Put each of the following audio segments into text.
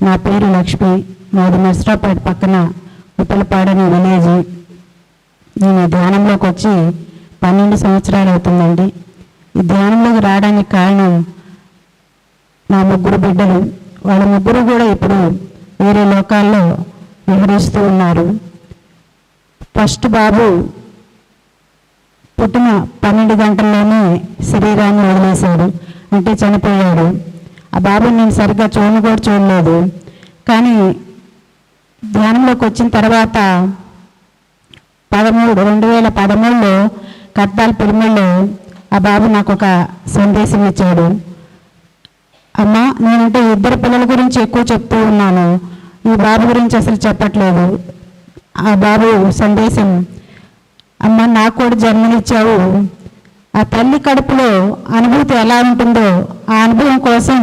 నా పేరు లక్ష్మి, మాది నర్సరావుపేట పక్కన ఉప్పలపాడని విలేజ్. నేను ధ్యానంలోకి వచ్చి 12 సంవత్సరాలు అవుతుందండి. ఈ ధ్యానంలోకి రావడానికి కారణం నా 3 బిడ్డలు. వాళ్ళ 3 కూడా ఇప్పుడు వేరే లోకాల్లో విహరిస్తూ ఉన్నారు. ఫస్ట్ బాబు పుట్టిన 12 గంటల్లోనే శరీరాన్ని వదిలేశాడు, అంటే చనిపోయాడు. ఆ బాబుని నేను సరిగ్గా చూడలేదు. కానీ ధ్యానంలోకి వచ్చిన తర్వాత 2013లో కట్టాల పిరిమిల్లో ఆ బాబు నాకు ఒక సందేశం ఇచ్చాడు. అమ్మ, నేనంటే 2 పిల్లల గురించి ఎక్కువ చెప్తూ ఉన్నాను, ఈ బాబు గురించి అసలు చెప్పట్లేదు. ఆ బాబు సందేశం, అమ్మ నాకు కూడా జన్మనిచ్చావు, ఆ తల్లి కడుపులో అనుభూతి ఎలా ఉంటుందో ఆ అనుభవం కోసం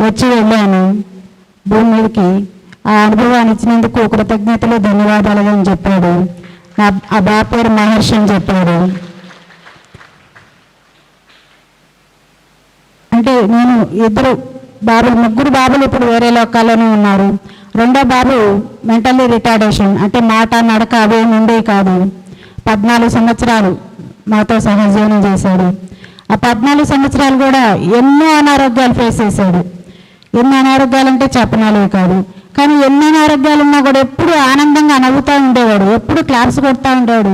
వచ్చి వెళ్ళాను భూమి మీదకి. ఆ అనుభవాన్ని ఇచ్చినందుకు కృతజ్ఞతలు, ధన్యవాదాలు అని చెప్పాడు. ఆ బాబు పేరు మహర్షి అని చెప్పాడు. అంటే నేను 3 బాబులు ఇప్పుడు వేరే లోకాల్లోనే ఉన్నారు. రెండో బాబు మెంటల్లీ రిటార్డేషన్, అంటే మాట నడక అవేమి ఉండేవి కాదు. 14 సంవత్సరాలు మాతో సహజీవనం చేశాడు. ఆ 14 సంవత్సరాలు కూడా ఎన్నో అనారోగ్యాలు ఫేస్ చేశాడు. ఎన్ని అనారోగ్యాలు అంటే చెప్పనాలేవి కాదు. కానీ ఎన్ని అనారోగ్యాలు ఉన్నా కూడా ఎప్పుడు ఆనందంగా నవ్వుతూ ఉండేవాడు, ఎప్పుడు క్లాప్స్ కొడుతూ ఉండేవాడు,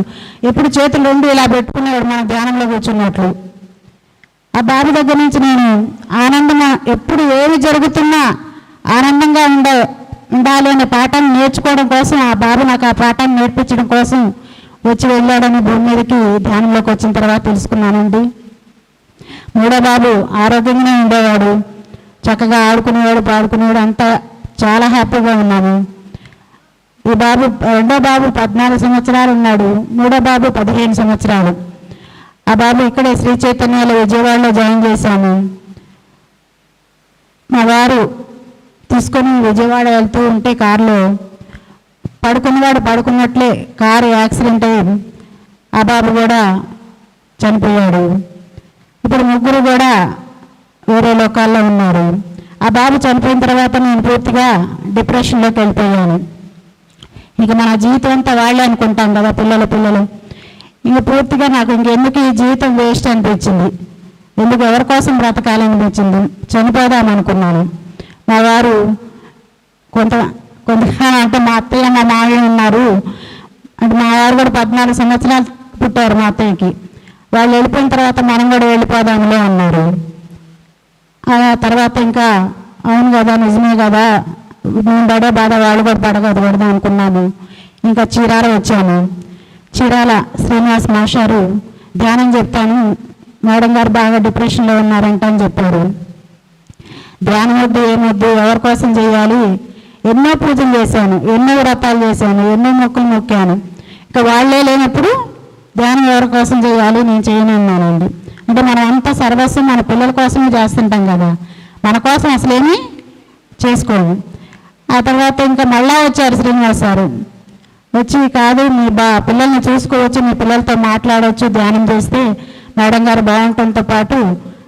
ఎప్పుడు చేతులు 2 ఇలా పెట్టుకునేవాడు మన ధ్యానంలో కూర్చున్నట్లు. ఆ బాబు దగ్గర నుంచి నేను ఆనందంగా, ఎప్పుడు ఏమి జరుగుతున్నా ఆనందంగా ఉండాలి అనే పాఠాన్ని నేర్చుకోవడం కోసం ఆ బాబు నాకు ఆ పాఠాన్ని నేర్పించడం కోసం వచ్చి వెళ్ళాడని భూమి మీదకి ధ్యానంలోకి వచ్చిన తర్వాత తెలుసుకున్నానండి. 3వ బాబు ఆరోగ్యంగానే ఉండేవాడు, చక్కగా ఆడుకునేవాడు, పాడుకునేవాడు, అంతా చాలా హ్యాపీగా ఉన్నాము. ఈ బాబు రెండో బాబు 14 సంవత్సరాలు ఉన్నాడు, 3వ బాబు 15 సంవత్సరాలు. ఆ బాబు ఇక్కడే శ్రీ చైతన్యలో విజయవాడలో జాయిన్ చేశాము. మా వారు తీసుకొని విజయవాడ వెళ్తూ ఉంటే కారులో పడుకున్నట్లే కారు యాక్సిడెంట్ అయ్యి ఆ బాబు కూడా చనిపోయాడు. ఇప్పుడు 3 కూడా వేరే లోకాల్లో ఉన్నారు. ఆ బాబు చనిపోయిన తర్వాత నేను పూర్తిగా డిప్రెషన్లోకి వెళ్ళిపోయాను. ఇక మన జీవితం అంతా వాళ్ళే అనుకుంటాం కదా, పిల్లలు. ఇంక పూర్తిగా నాకు ఇంకెందుకు ఈ జీవితం వేస్ట్ అనిపించింది, ఎందుకు ఎవరి కోసం బ్రతకాలనిపించింది, చనిపోదామనుకున్నాను. మా వారు కొంతగా అంటే మా అత్తయ్య మా మామయ్య ఉన్నారు, అంటే మా వారు కూడా 14 సంవత్సరాలు పుట్టారు మా అత్తయ్యకి. వాళ్ళు వెళ్ళిపోయిన తర్వాత మనం కూడా వెళ్ళిపోదాంలే అన్నారు. ఆ తర్వాత ఇంకా అవును కదా, నిజమే కదా, నేను పడే బాధ వాళ్ళు కూడా పడకూడదు అనుకున్నాము. ఇంకా చీరాల వచ్చాము. చీరాల శ్రీనివాస్ మాస్టారు ధ్యానం చెప్తాను, మేడం గారు బాగా డిప్రెషన్లో ఉన్నారంట అని చెప్పారు. ధ్యానం వద్దు, ఏమొద్దు, ఎవరి కోసం చేయాలి, ఎన్నో పూజలు చేశాను, ఎన్నో వ్రతాలు చేశాను, ఎన్నో మొక్కులు మొక్కాను. ఇంకా వాళ్ళే లేనప్పుడు ధ్యానం ఎవరి కోసం చేయాలి, నేను చేయనన్నానండి. అంటే మనం అంతా సర్వస్వం మన పిల్లల కోసమే చేస్తుంటాం కదా, మన కోసం అసలేమీ చేసుకోము. ఆ తర్వాత ఇంకా మళ్ళా వచ్చారు శ్రీనివాస్ సారు. వచ్చి కాదు, మీ పిల్లల్ని చూసుకోవచ్చు, మీ పిల్లలతో మాట్లాడవచ్చు, ధ్యానం చేస్తే మేడం గారు బాగుండటంతో పాటు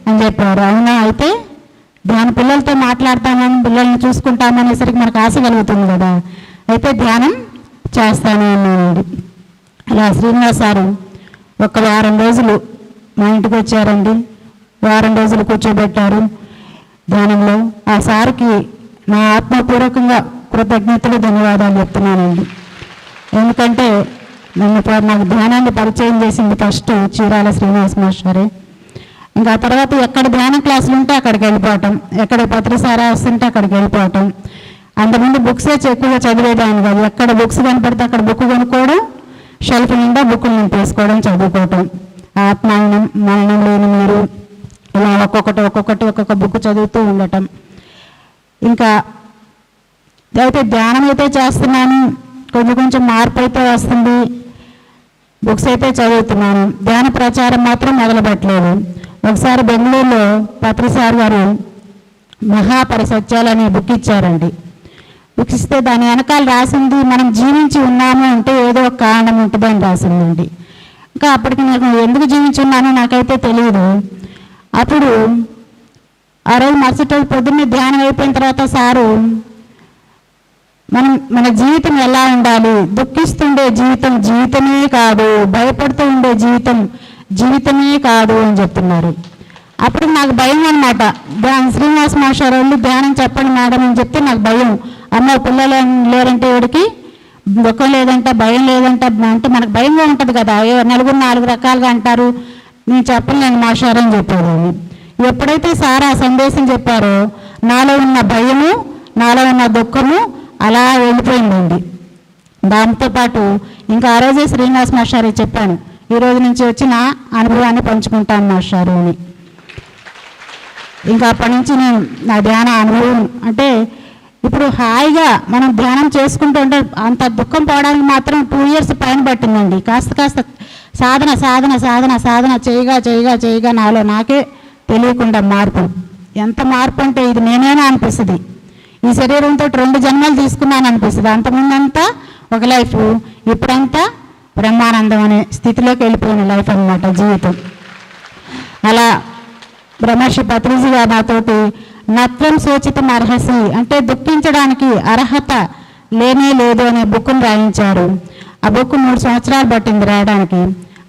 అని చెప్పారు. అవునా, అయితే పిల్లలతో మాట్లాడతామని, పిల్లల్ని చూసుకుంటామనేసరికి మనకు ఆశ కలుగుతుంది కదా, అయితే ధ్యానం చేస్తాను అన్నానండి. అలా శ్రీనివాస్ సారు ఒక వారం రోజులు మా ఇంటికి వచ్చారండి. వారం రోజులు కూర్చోబెట్టారు ధ్యానంలో. ఆ సార్కి నా ఆత్మపూర్వకంగా కృతజ్ఞతలు, ధన్యవాదాలు చెప్తున్నానండి. ఎందుకంటే నాకు ధ్యానాన్ని పరిచయం చేసింది ఫస్ట్ చీరాల శ్రీనివాస్ మాస్టరే. ఇంకా తర్వాత ఎక్కడ ధ్యానం క్లాసులు ఉంటే అక్కడికి వెళ్ళిపోవటం, ఎక్కడ పత్రిసారా వస్తుంటే అక్కడికి వెళ్ళిపోవటం. అంతకుముందు బుక్సే ఎక్కువగా చదివేదాన్ని కాదు, ఎక్కడ బుక్స్ కనపడితే అక్కడ బుక్ కొనుక్కోవడం, షెల్ఫ్ నిండా బుక్కులు నింపేసుకోవడం, చదువుకోవటం. ఆత్మానం, మరణం లేని మీరు, ఇలా ఒక్కొక్క బుక్ చదువుతూ ఉండటం. ఇంకా అయితే ధ్యానం అయితే చేస్తున్నాను, కొంచెం మార్పు అయితే వస్తుంది, బుక్స్ అయితే చదువుతున్నాను, ధ్యాన ప్రచారం మాత్రం మొదలుపెట్టలేదు. ఒకసారి బెంగళూరులో పత్రిసార్ గారు మహాపరిసత్యాలు అనే బుక్ ఇచ్చారండి. బుక్ ఇస్తే దాని వెనకాల రాసింది, మనం జీవించి ఉన్నాము అంటే ఏదో ఒక కారణం ఉంటుందని రాసిందండి. ఇంకా అప్పటికి నాకు ఎందుకు జీవించి ఉన్నానో నాకైతే తెలియదు. అప్పుడు ఆ రోజు మరుసటి రోజు పొద్దున్నే ధ్యానం అయిపోయిన తర్వాత సారు మన జీవితం ఎలా ఉండాలి, దుఃఖిస్తుండే జీవితం జీవితమే కాదు, భయపడుతూ ఉండే జీవితం జీవితమే కాదు అని చెప్తున్నారు. అప్పుడు నాకు భయం అనమాట. శ్రీనివాస్ మాస్టర్ వాళ్ళు ధ్యానం చెప్పండి మేడం అని చెప్తే నాకు భయం. అమ్మో పిల్లలు లేరంటే వీడికి దుఃఖం లేదంట, భయం లేదంట అంటే మనకు భయంగా ఉంటుంది కదా. నలుగురు 4 రకాలుగా అంటారు, నేను చెప్పలేను మాస్టర్ అని చెప్పేదాన్ని. ఎప్పుడైతే సార్ ఆ సందేశం చెప్పారో నాలో ఉన్న భయము, నాలో ఉన్న దుఃఖము అలా వెళ్ళిపోయిందండి. దాంతోపాటు ఇంకా ఆ రోజే శ్రీనివాస్ మాస్టర్ చెప్పాను, ఈ రోజు నుంచి వచ్చిన అనుభవాన్ని పంచుకుంటాను మాస్టర్ అని. ఇంకా అప్పటి నుంచి నేను నా ధ్యాన అనుభవం అంటే ఇప్పుడు హాయిగా మనం ధ్యానం చేసుకుంటూ ఉంటే అంత దుఃఖం పోవడానికి మాత్రం 2 years పైన పట్టిందండి. కాస్త సాధన సాధన సాధన సాధన చేయగా నాలో నాకే తెలియకుండా మార్పు. ఎంత మార్పు అంటే ఇది నేనేనా అనిపిస్తుంది. ఈ శరీరంతో 2 జన్మలు తీసుకున్నాను అనిపిస్తుంది. అంతకుముందంతా ఒక లైఫ్, ఇప్పుడంతా బ్రహ్మానందం అనే స్థితిలోకి వెళ్ళిపోయిన లైఫ్ అన్నమాట జీవితం. అలా బ్రహ్మర్షి పత్రిజీ గారు నాతోటి నత్వం సూచితం అర్హసి అంటే దుఃఖించడానికి అర్హత లేనే లేదు అనే బుక్ను రాయించారు. ఆ బుక్ 3 సంవత్సరాలు పట్టింది రాయడానికి.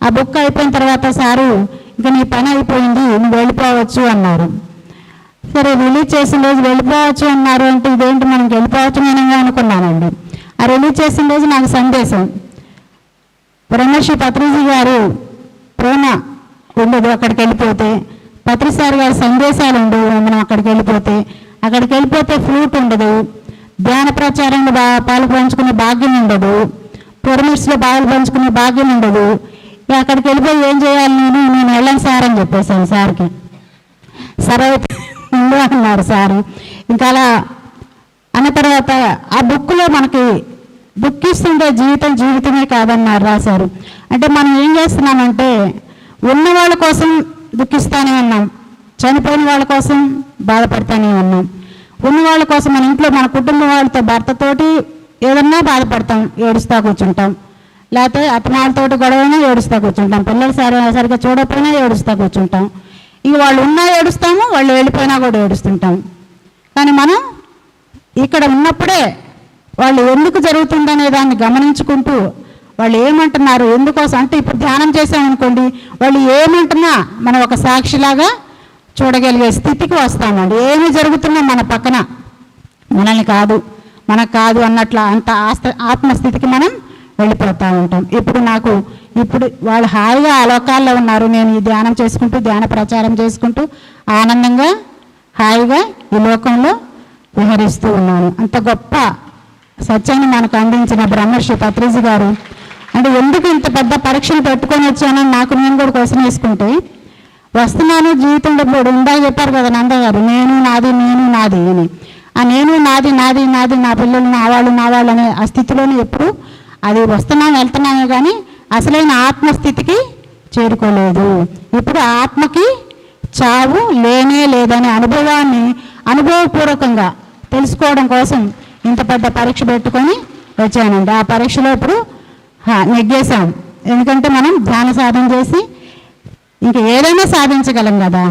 ఆ బుక్ అయిపోయిన తర్వాత సారు ఇంకా నీ పని అయిపోయింది, నువ్వు వెళ్ళిపోవచ్చు అన్నారు. సరే రిలీజ్ చేసిన రోజు వెళ్ళిపోవచ్చు అన్నారు అంటే ఇదేంటి మనకి వెళ్ళిపోవచ్చు నేను అనుకున్నానండి. ఆ రిలీజ్ చేసిన రోజు నాకు సందేశం, బ్రహ్మర్షి పత్రిజీ గారు ప్రేమ ఉండదు అక్కడికి వెళ్ళిపోతే, పత్రిసారి గారి సందేశాలు ఉండవు మనం అక్కడికి వెళ్ళిపోతే ఫ్రూట్ ఉండదు, ధ్యాన ప్రచారంలో పాలు పంచుకునే భాగ్యం ఉండదు, పిరమిడ్స్లో పాలు పంచుకునే భాగ్యం ఉండదు. అక్కడికి వెళ్ళిపోయి ఏం చేయాలి, నేను వెళ్ళను సార్ అని చెప్పేశాను సార్కి. సరే ఉండు అన్నారు సారు. ఇంకా అలా అన్న తర్వాత ఆ బుక్లో మనకి దుఃఖిస్తుండే జీవితం జీవితమే కాదన్నారు రాశారు. అంటే మనం ఏం చేస్తున్నామంటే ఉన్న వాళ్ళ కోసం దుఃఖిస్తానే ఉన్నాం, చనిపోయిన వాళ్ళ కోసం బాధపడతానే ఉన్నాం. ఉన్న వాళ్ళ కోసం మన ఇంట్లో మన కుటుంబం వాళ్ళతో భర్తతోటి ఏదన్నా బాధపడతాం, ఏడుస్తా కూర్చుంటాం. లేకపోతే అత్తమాలతోటి గొడవైనా ఏడుస్తా కూర్చుంటాం, పిల్లలు సరిగా చూడకపోయినా ఏడుస్తా కూర్చుంటాం. ఇక వాళ్ళు ఉన్నా ఏడుస్తాము, వాళ్ళు వెళ్ళిపోయినా కూడా ఏడుస్తుంటాం. కానీ మనం ఇక్కడ ఉన్నప్పుడే వాళ్ళు ఎందుకు జరుగుతుందనే దాన్ని గమనించుకుంటూ వాళ్ళు ఏమంటున్నారు ఎందుకోసం అంటే ఇప్పుడు ధ్యానం చేసామనుకోండి, వాళ్ళు ఏమంటున్నా మనం ఒక సాక్షిలాగా చూడగలిగే స్థితికి వస్తామండి. ఏమి జరుగుతున్నా మన పక్కన మనల్ని కాదు మనకు కాదు అన్నట్ల అంత ఆత్మస్థితికి మనం వెళ్ళిపోతూ ఉంటాం. ఇప్పుడు వాళ్ళు హాయిగా ఆ లోకాల్లో ఉన్నారు, నేను ఈ ధ్యానం చేసుకుంటూ ధ్యాన ప్రచారం చేసుకుంటూ ఆనందంగా హాయిగా ఈ లోకంలో విహరిస్తూ ఉన్నాను. అంత గొప్ప సత్యాన్ని మనకు అందించిన బ్రహ్మర్షి పత్రిజీ గారు అంటే ఎందుకు ఇంత పెద్ద పరీక్షలు పెట్టుకొని వచ్చానని నాకు నేను కూడా క్వశ్చన్ వేసుకుంటే వస్తున్నాను జీవితంలో ఇప్పుడు ఇందాక చెప్పారు కదా నందగారు, నేను నాది అని. ఆ నేను నాది నా పిల్లలు నా వాళ్ళు అనే ఆ స్థితిలోనే ఎప్పుడు అది వస్తున్నాం వెళ్తున్నామే కానీ అసలైన ఆత్మస్థితికి చేరుకోలేదు. ఇప్పుడు ఆత్మకి చావు లేనే లేదనే అనుభవాన్ని అనుభవపూర్వకంగా తెలుసుకోవడం కోసం ఇంత పెద్ద పరీక్ష పెట్టుకొని వచ్చానండి. ఆ పరీక్షలో ఇప్పుడు నెగ్గేశాం. ఎందుకంటే మనం ధ్యాన సాధన చేసి ఇంక ఏదైనా సాధించగలం కదా.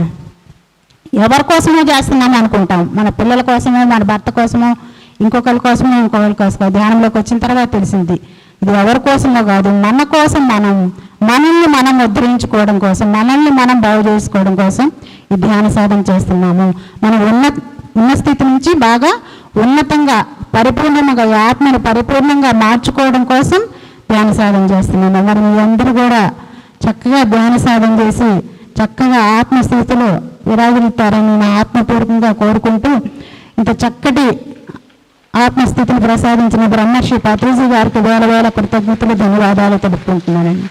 ఎవరి కోసమో చేస్తున్నాం అనుకుంటాం, మన పిల్లల కోసమో మన భర్త కోసమో ఇంకొకరి కోసమో ధ్యానంలోకి వచ్చిన తర్వాత తెలిసింది ఇది ఎవరి కోసమో కాదు, మన కోసం మనల్ని మనం ఉద్ధరించుకోవడం కోసం, మనల్ని మనం బాగు చేసుకోవడం కోసం ఈ ధ్యాన సాధన చేస్తున్నాము. మనం ఉన్న స్థితి నుంచి బాగా ఉన్నతంగా పరిపూర్ణంగా ఆత్మను పరిపూర్ణంగా మార్చుకోవడం కోసం ధ్యాన సాధన చేస్తున్నాము. మరి మీ అందరూ కూడా చక్కగా ధ్యాన సాధన చేసి చక్కగా ఆత్మస్థితిలో విరాజిల్లుతారని నా ఆత్మపూర్వకంగా కోరుకుంటూ ఇంత చక్కటి ఆత్మస్థితిని ప్రసాదించిన బ్రహ్మర్షి పత్రిజీ గారికి వేల కృతజ్ఞతలు ధన్యవాదాలు తెలుపుకుంటున్నానండి.